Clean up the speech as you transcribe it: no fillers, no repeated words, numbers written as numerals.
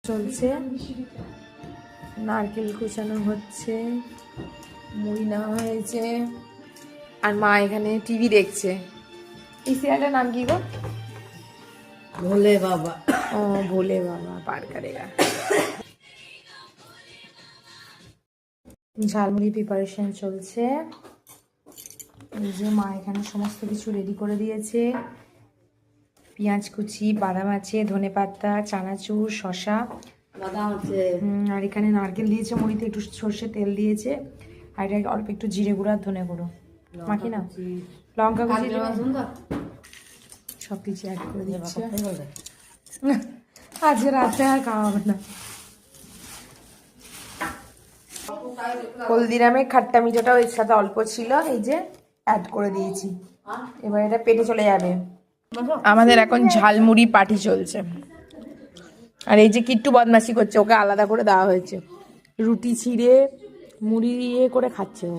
চলছে, নারকেল কুচানো হচ্ছে, মুড়ি নেওয়া হয়েছে, আর মা এখানে টিভি দেখছে। এই সিরিয়ালটার নাম কি গো? ভোলে বাবা। ও ভোলে বাবা পার করেগা। ঝালমুড়ি প্রিপারেশন চলছে। এই যে মা এখানে সমস্ত কিছু রেডি করে দিয়েছে। পেঁয়াজ কুচি, বাদাম আছে, ধনেপাতা, চানাচুর, শসা, বাদাম আছে। আর এখানে নারকেল দিয়েছে, মুড়িতে একটু সর্ষে তেল দিয়েছে, আর এটা অল্প একটু জিরে গুঁড়ো আর ধনে গুঁড়ো মাখি না, লঙ্কা কুচি সব কিছু অ্যাড করে দিচ্ছে। আজকে রাতে আর খাওয়া হবে না। হলদিরামের খাট্টা মিঠাটাও এর সাথে অল্প ছিল, এই যে অ্যাড করে দিয়েছি। এবার এটা পেটে চলে যাবে। আমাদের এখন ঝালমুড়ি পার্টি চলছে, আর এই যে কিট্টু বদমাশি করছে, ওকে আলাদা করে দেওয়া হয়েছে। রুটি ছিঁড়ে মুড়ি ইয়ে করে খাচ্ছে ও।